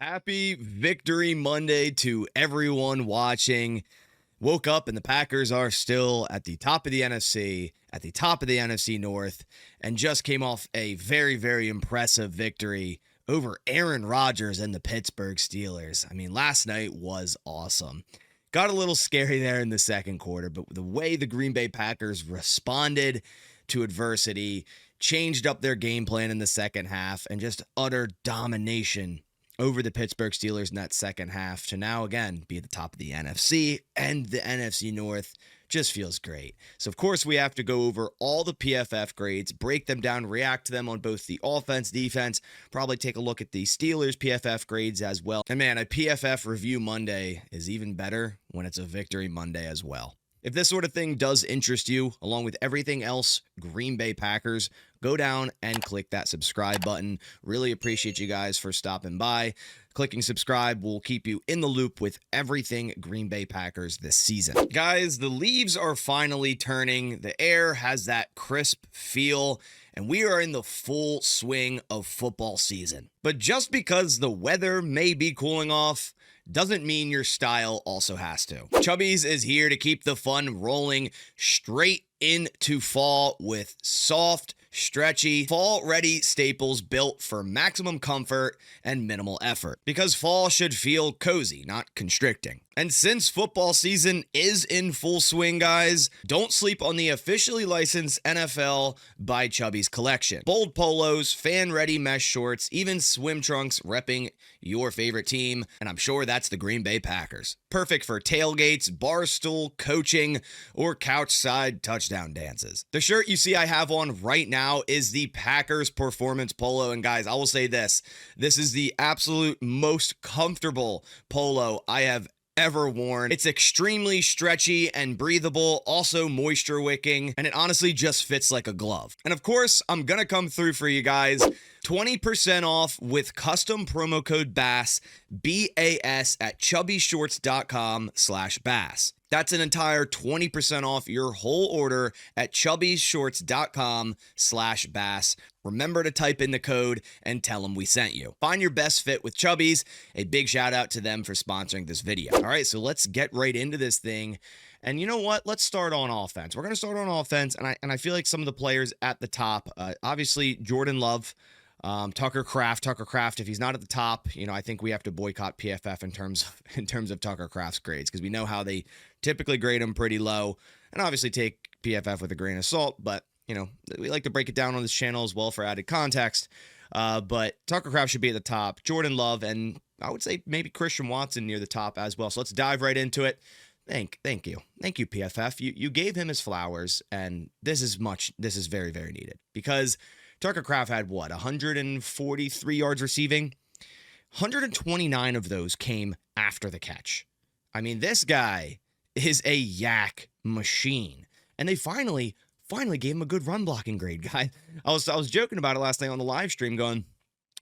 Happy Victory Monday to everyone watching. Woke up and the Packers are still at the top of the NFC, at the top of the NFC North, and just came off a very, very impressive victory over Aaron Rodgers and the Pittsburgh Steelers. I mean, last night was awesome. Got a little scary there in the second quarter, but the way the Green Bay Packers responded to adversity, changed up their game plan in the second half, and just utter domination over the Pittsburgh Steelers in that second half to now, again, be at the top of the NFC and the NFC North just feels great. So, of course, we have to go over all the PFF grades, break them down, react to them on both the offense, defense, probably take a look at the Steelers PFF grades as well. And, man, a PFF Review Monday is even better when it's a Victory Monday as well. If this sort of thing does interest you, along with everything else Green Bay Packers, go down and click that subscribe button. Really appreciate you guys for stopping by. Clicking subscribe will keep you in the loop with everything Green Bay Packers this season. Guys, the leaves are finally turning. The air has that crisp feel, and we are in the full swing of football season. But just because the weather may be cooling off doesn't mean your style also has to. Chubbies is here to keep the fun rolling straight into fall with soft, stretchy, fall-ready staples built for maximum comfort and minimal effort. Because fall should feel cozy, not constricting. And since football season is in full swing, guys, don't sleep on the officially licensed NFL by Chubbies collection. Bold polos, fan-ready mesh shorts, even swim trunks repping your favorite team, and I'm sure that's the Green Bay Packers. Perfect for tailgates, barstool, coaching, or couch-side touchdown dances. The shirt you see I have on right now is the Packers Performance Polo, and guys, I will say this is the absolute most comfortable polo I have ever worn. It's extremely stretchy and breathable, also moisture wicking, and it honestly just fits like a glove. And of course, I'm gonna come through for you guys. 20% off with custom promo code BASS, B-A-S, at chubbyshorts.com/bass. That's an entire 20% off your whole order at chubbyshorts.com/bass. Remember to type in the code and tell them we sent you. Find your best fit with Chubbies. A big shout out to them for sponsoring this video. All right, so let's get right into this thing. And you know what? Let's start on offense. We're going to start on offense, and I feel like some of the players at the top, obviously Jordan Love, Tucker Kraft, if he's not at the top, I think we have to boycott PFF in terms of Tucker Kraft's grades, because we know how they typically grade him pretty low, and obviously take PFF with a grain of salt, but we like to break it down on this channel as well for added context. But Tucker Kraft should be at the top, Jordan Love, and I would say maybe Christian Watson near the top as well. So let's dive right into it. Thank you PFF. You gave him his flowers, and this is very, very needed, because Tucker Kraft had 143 yards receiving. 129 of those came after the catch. I mean, this guy is a yak machine. And they finally gave him a good run blocking grade, guy. I was joking about it last night on the live stream, going,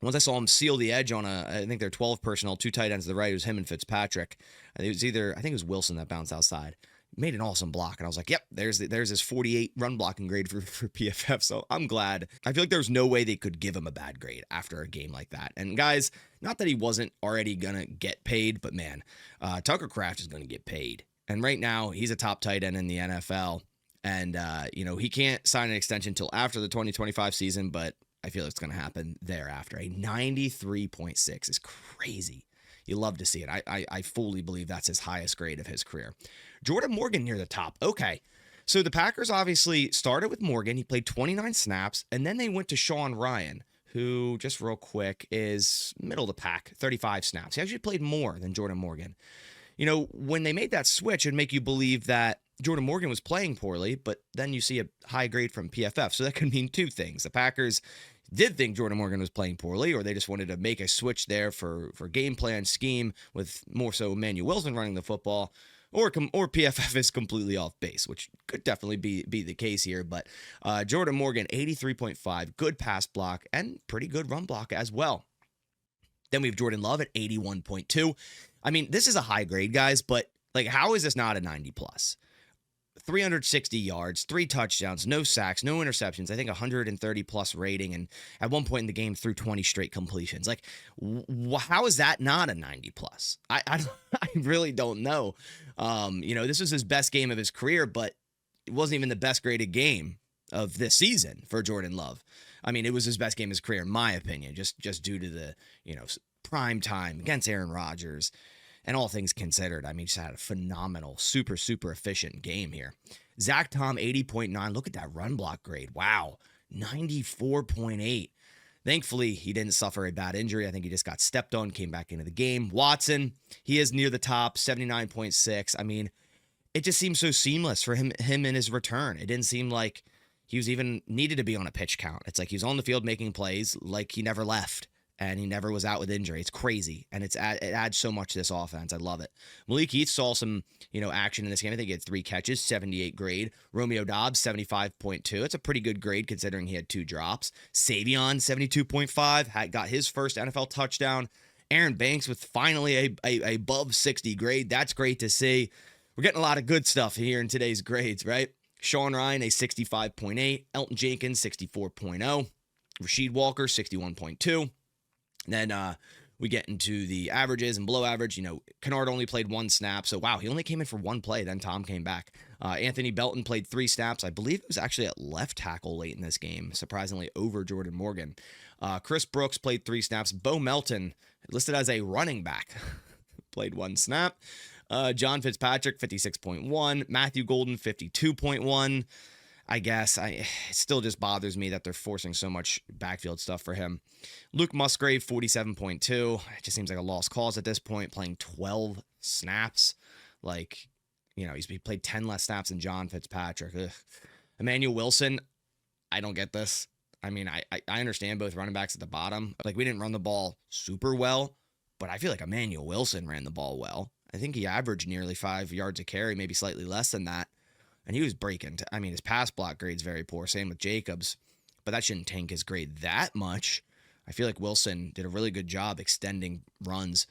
once I saw him seal the edge on I think they're 12 personnel, 2 tight ends to the right. It was him and Fitzpatrick. It was I think it was Wilson that bounced outside. Made an awesome block, and I was like, yep, there's his 48 run blocking grade for PFF. So I'm glad. I feel like there was no way they could give him a bad grade after a game like that. And guys, not that he wasn't already gonna get paid, but man, Tucker Kraft is gonna get paid. And right now, he's a top tight end in the NFL. And, he can't sign an extension until after the 2025 season, but I feel it's going to happen thereafter. A 93.6 is crazy. You love to see it. I fully believe that's his highest grade of his career. Jordan Morgan near the top. Okay. So the Packers obviously started with Morgan. He played 29 snaps, and then they went to Sean Ryan, who, just real quick, is middle of the pack, 35 snaps. He actually played more than Jordan Morgan. When they made that switch, it'd make you believe that Jordan Morgan was playing poorly, but then you see a high grade from PFF. So that could mean two things. The Packers did think Jordan Morgan was playing poorly, or they just wanted to make a switch there for game plan scheme with more so Emmanuel Wilson running the football, or PFF is completely off base, which could definitely be the case here. But Jordan Morgan, 83.5, good pass block, and pretty good run block as well. Then we have Jordan Love at 81.2. I mean, this is a high grade, guys, but how is this not a 90 plus? 360 yards, 3 touchdowns, no sacks, no interceptions. I think 130 plus rating, and at one point in the game threw 20 straight completions. Like, how is that not a 90 plus? I really don't know. This was his best game of his career, but it wasn't even the best graded game of this season for Jordan Love. I mean, it was his best game of his career, in my opinion, just due to the prime time against Aaron Rodgers. And all things considered, I mean, just had a phenomenal, super, super efficient game here. Zach Tom, 80.9. Look at that run block grade. Wow, 94.8. Thankfully, he didn't suffer a bad injury. I think he just got stepped on, came back into the game. Watson, he is near the top, 79.6. I mean, it just seems so seamless for him in his return. It didn't seem like he was even needed to be on a pitch count. It's like he was on the field making plays like he never left. And he never was out with injury. It's crazy, and it adds so much to this offense. I love it. Malik Heath saw some action in this game. I think he had 3 catches, 78 grade. Romeo Dobbs, 75.2. It's a pretty good grade considering he had 2 drops. Savion, 72.5, got his first NFL touchdown. Aaron Banks with finally a above 60 grade. That's great to see. We're getting a lot of good stuff here in today's grades, right? Sean Ryan, a 65.8. Elton Jenkins, 64.0. Rasheed Walker, 61.2. Then we get into the averages and below average. Kennard only played 1 snap. So, wow, he only came in for 1 play. Then Tom came back. Anthony Belton played 3 snaps. I believe it was actually at left tackle late in this game, surprisingly over Jordan Morgan. Chris Brooks played 3 snaps. Bo Melton, listed as a running back, played 1 snap. John Fitzpatrick, 56.1. Matthew Golden, 52.1. I guess it still just bothers me that they're forcing so much backfield stuff for him. Luke Musgrave, 47.2. It just seems like a lost cause at this point, playing 12 snaps. Like, he played 10 less snaps than John Fitzpatrick. Ugh. Emmanuel Wilson, I don't get this. I mean, I understand both running backs at the bottom. Like, we didn't run the ball super well, but I feel like Emmanuel Wilson ran the ball well. I think he averaged nearly 5 yards a carry, maybe slightly less than that. And he was breaking. His pass block grade's very poor. Same with Jacobs. But that shouldn't tank his grade that much. I feel like Wilson did a really good job extending runs,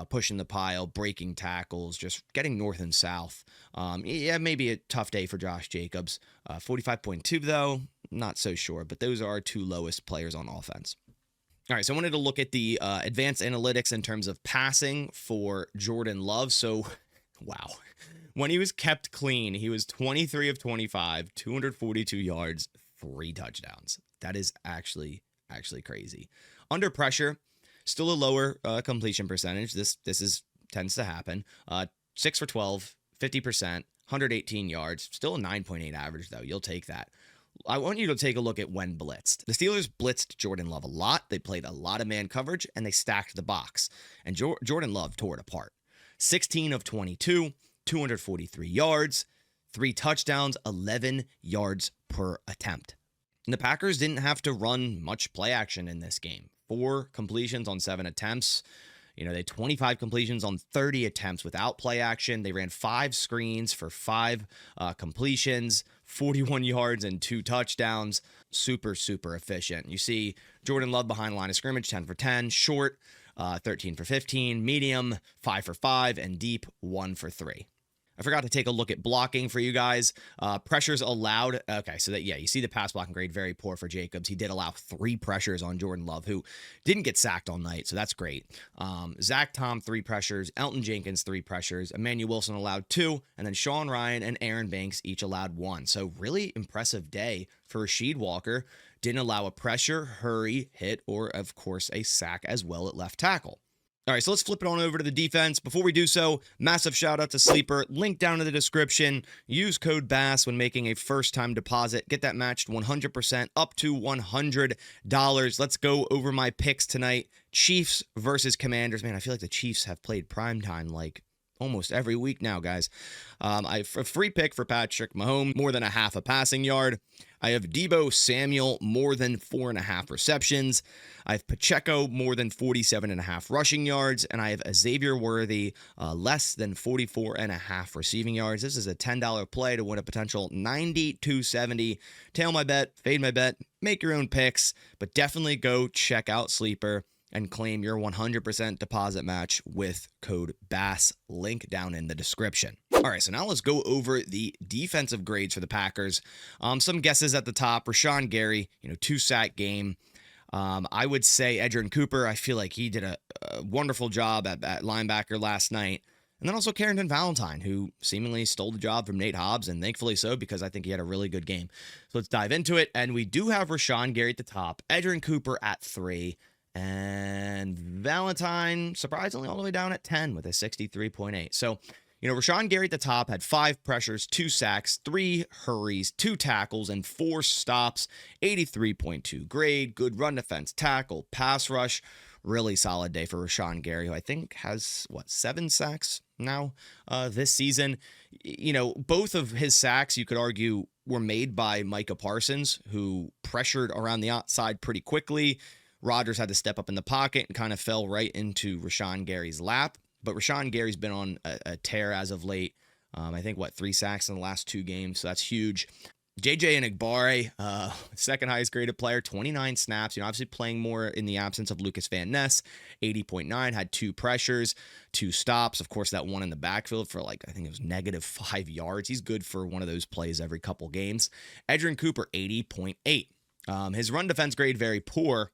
pushing the pile, breaking tackles, just getting north and south. Maybe a tough day for Josh Jacobs. 45.2, though, not so sure. But those are our 2 lowest players on offense. All right, so I wanted to look at the advanced analytics in terms of passing for Jordan Love. So, wow. When he was kept clean, he was 23 of 25, 242 yards, 3 touchdowns. That is actually crazy. Under pressure, still a lower completion percentage. This tends to happen. 6 for 12, 50%, 118 yards. Still a 9.8 average, though. You'll take that. I want you to take a look at when blitzed. The Steelers blitzed Jordan Love a lot. They played a lot of man coverage, and they stacked the box. And Jordan Love tore it apart. 16 of 22. 243 yards, 3 touchdowns, 11 yards per attempt. And the Packers didn't have to run much play action in this game. 4 completions on 7 attempts. They had 25 completions on 30 attempts without play action. They ran 5 screens for 5 completions, 41 yards and 2 touchdowns. Super, super efficient. You see Jordan Love behind the line of scrimmage, 10 for 10, short, 13 for 15, medium, 5 for 5, and deep, 1 for 3. I forgot to take a look at blocking for you guys. Pressures allowed. Okay, so you see the pass blocking grade very poor for Jacobs. He did allow 3 pressures on Jordan Love, who didn't get sacked all night, so that's great. Zach Tom, 3 pressures. Elton Jenkins, 3 pressures. Emmanuel Wilson allowed 2, and then Sean Ryan and Aaron Banks each allowed 1. So really impressive day for Rasheed Walker. Didn't allow a pressure, hurry, hit, or, of course, a sack as well at left tackle. All right, so let's flip it on over to the defense. Before we do so, massive shout out to Sleeper. Link down in the description. Use code BASS when making a first-time deposit. Get that matched 100% up to $100. Let's go over my picks tonight. Chiefs versus Commanders. Man, I feel like the Chiefs have played primetime like almost every week now, guys. I have a free pick for Patrick Mahomes, more than a half a passing yard. I have Deebo Samuel, more than 4.5 receptions. I have Pacheco, more than 47.5 rushing yards. And I have Xavier Worthy, less than 44.5 receiving yards. This is a $10 play to win a potential $92.70. Tail my bet, fade my bet, make your own picks, but definitely go check out Sleeper. and claim your 100% deposit match with code BASS, link down in the description. All right, so now let's go over the defensive grades for the Packers. Some guesses at the top. Rashawn Gary, 2-sack game. I would say Edgerrin Cooper, I feel like he did a wonderful job at linebacker last night. And then also Carrington Valentine, who seemingly stole the job from Nate Hobbs, and thankfully so, because I think he had a really good game. So let's dive into it. And we do have Rashawn Gary at the top, Edgerrin Cooper at 3, and Valentine, surprisingly, all the way down at 10 with a 63.8. So, Rashawn Gary at the top had 5 pressures, 2 sacks, 3 hurries, 2 tackles, and 4 stops, 83.2 grade, good run defense, tackle, pass rush. Really solid day for Rashawn Gary, who I think has, 7 sacks now this season. Both of his sacks, you could argue, were made by Micah Parsons, who pressured around the outside pretty quickly. Rodgers had to step up in the pocket and kind of fell right into Rashawn Gary's lap. But Rashawn Gary's been on a tear as of late. I think, 3 sacks in the last 2 games, so that's huge. JJ Enagbare, second highest graded player, 29 snaps. Obviously playing more in the absence of Lucas Van Ness, 80.9, had 2 pressures, 2 stops. Of course, that one in the backfield for I think it was -5 yards. He's good for one of those plays every couple games. Edgerrin Cooper, 80.8. His run defense grade, very poor,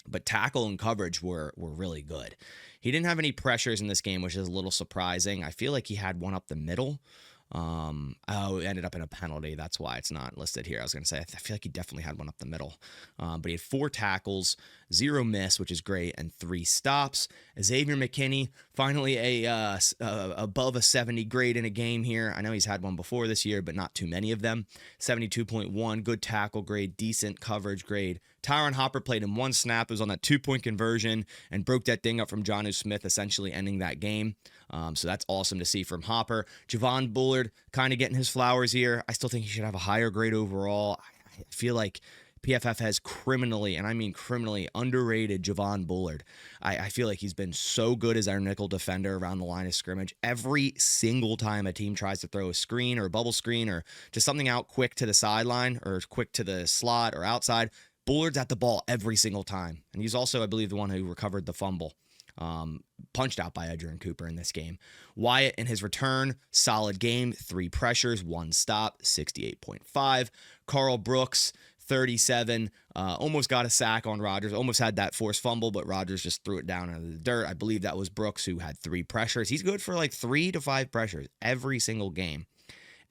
but tackle and coverage were really good. He didn't have any pressures in this game, which is a little surprising. I feel like he had one up the middle. It ended up in a penalty. That's why it's not listed here. I was going to say, I feel like he definitely had one up the middle. But he had 4 tackles, 0 miss, which is great, and 3 stops. Xavier McKinney, finally above a 70 grade in a game here. I know he's had one before this year, but not too many of them. 72.1, good tackle grade, decent coverage grade. Tyron Hopper played in 1 snap. It was on that 2-point conversion and broke that thing up from Jonnu Smith, essentially ending that game. So that's awesome to see from Hopper. Javon Bullard kind of getting his flowers here. I still think he should have a higher grade overall. I feel like PFF has criminally, and I mean criminally, underrated Javon Bullard. I feel like he's been so good as our nickel defender around the line of scrimmage. Every single time a team tries to throw a screen or a bubble screen or just something out quick to the sideline or quick to the slot or outside, Bullard's at the ball every single time. And he's also, I believe, the one who recovered the fumble. Punched out by Edgerrin Cooper in this game. Wyatt in his return, solid game, 3 pressures, 1 stop, 68.5. Carl Brooks, 37, almost got a sack on Rodgers, almost had that forced fumble, but Rodgers just threw it down into the dirt. I believe that was Brooks, who had 3 pressures. He's good for 3 to 5 pressures every single game.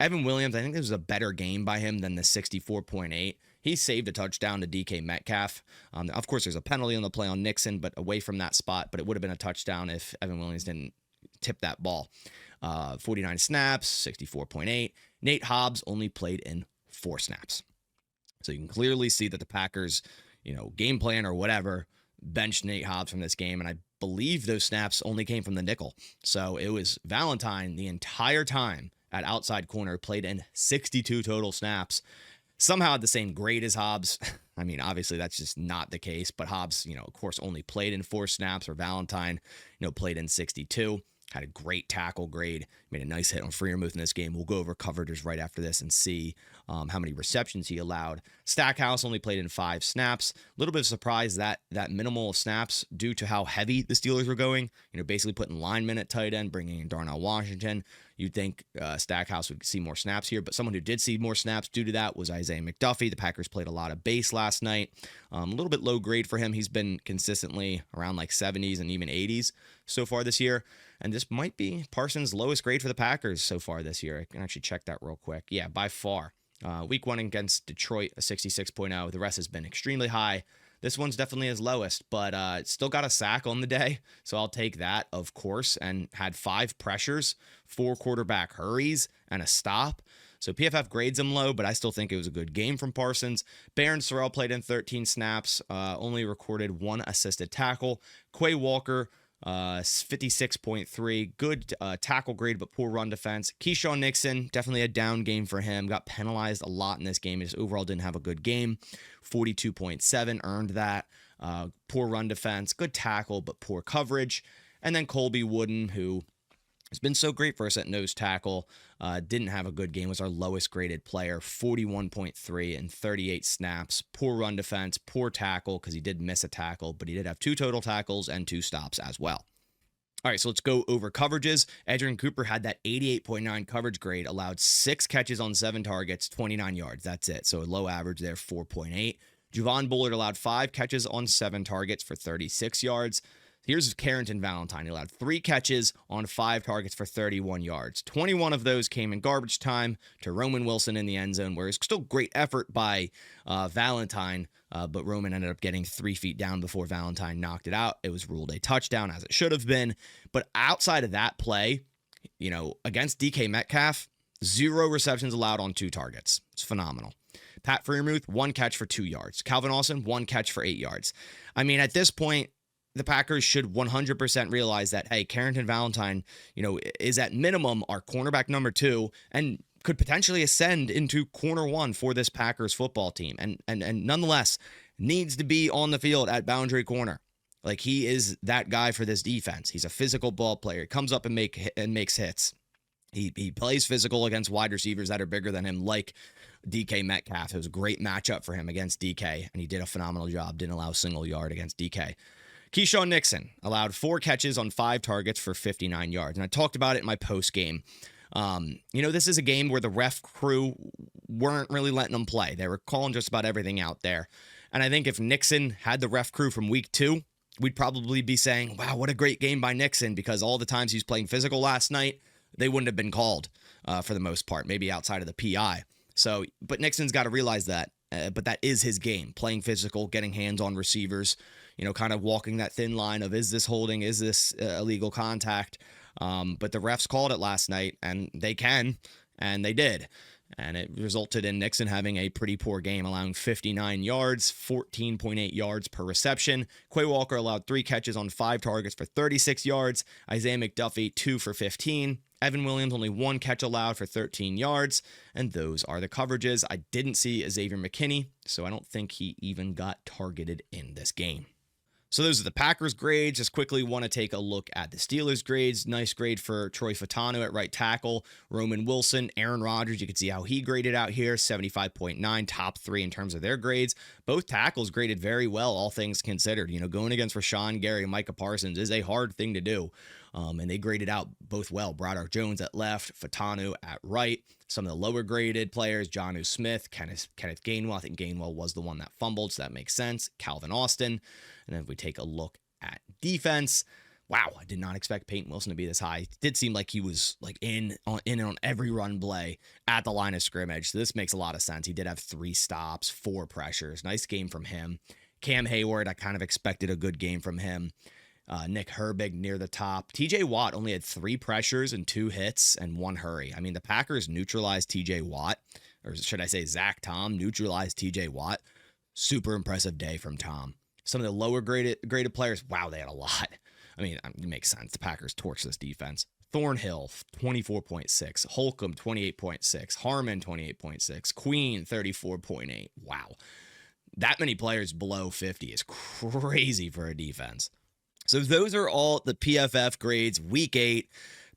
Evan Williams, I think this was a better game by him than the 64.8. He saved a touchdown to DK Metcalf. Of course, there's a penalty on the play on Nixon, but away from that spot. But it would have been a touchdown if Evan Williams didn't tip that ball. 49 snaps, 64.8. Nate Hobbs only played in 4 snaps. So you can clearly see that the Packers, game plan or whatever, benched Nate Hobbs from this game. And I believe those snaps only came from the nickel. So it was Valentine the entire time at outside corner, played in 62 total snaps. Somehow had the same grade as Hobbs. I mean, obviously that's just not the case, but Hobbs, of course, only played in 4 snaps, or Valentine, played in 62. Had a great tackle grade, made a nice hit on Freiermuth in this game. We'll go over coverages right after this and see how many receptions he allowed. Stackhouse only played in 5 snaps. A little bit of surprise that minimal snaps due to how heavy the Steelers were going. Basically putting linemen at tight end, bringing in Darnell Washington. You'd think Stackhouse would see more snaps here, but someone who did see more snaps due to that was Isaiah McDuffie. The Packers played a lot of base last night. A little bit low grade for him. He's been consistently around 70s and even 80s so far this year. And this might be Parsons' lowest grade for the Packers so far this year. I can actually check that real quick. Yeah, by far. Week 1 against Detroit, a 66.0. The rest has been extremely high. This one's definitely his lowest, but still got a sack on the day, so I'll take that, of course, and had 5 pressures, 4 quarterback hurries, and a stop. So PFF grades him low, but I still think it was a good game from Parsons. Barron Sorrell played in 13 snaps, only recorded 1 assisted tackle. Quay Walker, 56.3, good tackle grade, but poor run defense. Keyshawn Nixon, definitely a down game for him. Got penalized a lot in this game. He just overall didn't have a good game. 42.7, earned that. Poor run defense, good tackle, but poor coverage. And then Colby Wooden, who It's been so great for us at nose tackle. Didn't have a good game. Was our lowest graded player, 41.3 in 38 snaps. Poor run defense, poor tackle because he did miss a tackle, but he did have 2 total tackles and 2 stops as well. All right, so let's go over coverages. Adrian Cooper had that 88.9 coverage grade, allowed 6 catches on 7 targets, 29 yards. That's it. So a low average there, 4.8. Javon Bullard allowed 5 catches on 7 targets for 36 yards. Here's Carrington Valentine. He allowed 3 catches on 5 targets for 31 yards. 21 of those came in garbage time to Roman Wilson in the end zone, where it's still great effort by Valentine, but Roman ended up getting 3 feet down before Valentine knocked it out. It was ruled a touchdown, as it should have been. But outside of that play, against DK Metcalf, 0 receptions allowed on 2 targets. It's phenomenal. Pat Freiermuth, 1 catch for 2 yards. Calvin Austin, 1 catch for 8 yards. I mean, at this point, the Packers should 100% realize that, hey, Carrington Valentine, is at minimum our cornerback number 2 and could potentially ascend into corner 1 for this Packers football team. And nonetheless, needs to be on the field at boundary corner. Like, he is that guy for this defense. He's a physical ball player. He comes up and makes hits. He plays physical against wide receivers that are bigger than him, like DK Metcalf. It was a great matchup for him against DK, and he did a phenomenal job. Didn't allow a single yard against DK. Keyshawn Nixon allowed 4 catches on 5 targets for 59 yards. And I talked about it in my post game. This is a game where the ref crew weren't really letting them play. They were calling just about everything out there. And I think if Nixon had the ref crew from week 2, we'd probably be saying, wow, what a great game by Nixon, because all the times he was playing physical last night, they wouldn't have been called for the most part, maybe outside of the PI. So, but Nixon's got to realize that. But that is his game, playing physical, getting hands on receivers, kind of walking that thin line of, is this holding, is this illegal contact? But the refs called it last night, and they can, and they did. And it resulted in Nixon having a pretty poor game, allowing 59 yards, 14.8 yards per reception. Quay Walker allowed 3 catches on 5 targets for 36 yards. Isaiah McDuffie, 2 for 15. Evan Williams, only 1 catch allowed for 13 yards. And those are the coverages. I didn't see Xavier McKinney, so I don't think he even got targeted in this game. So those are the Packers grades. Just quickly want to take a look at the Steelers grades. Nice grade for Troy Fautanu at right tackle. Roman Wilson, Aaron Rodgers, you can see how he graded out here, 75.9, top 3 in terms of their grades. Both tackles graded very well, all things considered. Going against Rashawn Gary and Micah Parsons is a hard thing to do. And they graded out both well. Broderick Jones at left, Fautanu at right. Some of the lower graded players, Jonnu Smith, Kenneth Gainwell. I think Gainwell was the one that fumbled, so that makes sense. Calvin Austin. And then if we take a look at defense, wow, I did not expect Peyton Wilson to be this high. It did seem like he was like in on every run play at the line of scrimmage. So this makes a lot of sense. He did have 3 stops, 4 pressures. Nice game from him. Cam Hayward, I kind of expected a good game from him. Nick Herbig near the top. TJ Watt only had 3 pressures and 2 hits and 1 hurry. I mean, the Packers neutralized TJ Watt, or should I say Zach Tom neutralized TJ Watt. Super impressive day from Tom. Some of the lower graded players, wow, they had a lot. I mean, it makes sense. The Packers torched this defense. Thornhill, 24.6. Holcomb, 28.6. Harmon, 28.6. Queen, 34.8. Wow. That many players below 50 is crazy for a defense. So those are all the PFF grades. Week 8,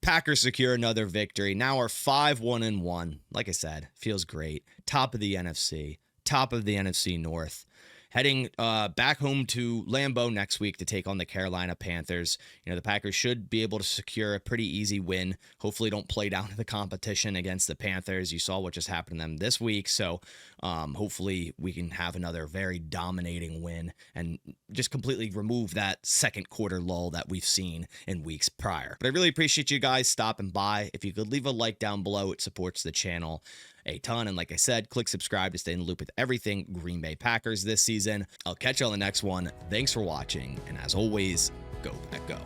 Packers secure another victory. Now are 5-1-1. Like I said, feels great. Top of the NFC. Top of the NFC North. Heading back home to Lambeau next week to take on the Carolina Panthers. The Packers should be able to secure a pretty easy win. Hopefully don't play down to the competition against the Panthers. You saw what just happened to them this week. So hopefully we can have another very dominating win and just completely remove that second quarter lull that we've seen in weeks prior. But I really appreciate you guys stopping by. If you could leave a like down below, it supports the channel a ton. And like I said, click subscribe to stay in the loop with everything Green Bay Packers this season. I'll catch you on the next one. Thanks for watching. And as always, go Pack Go.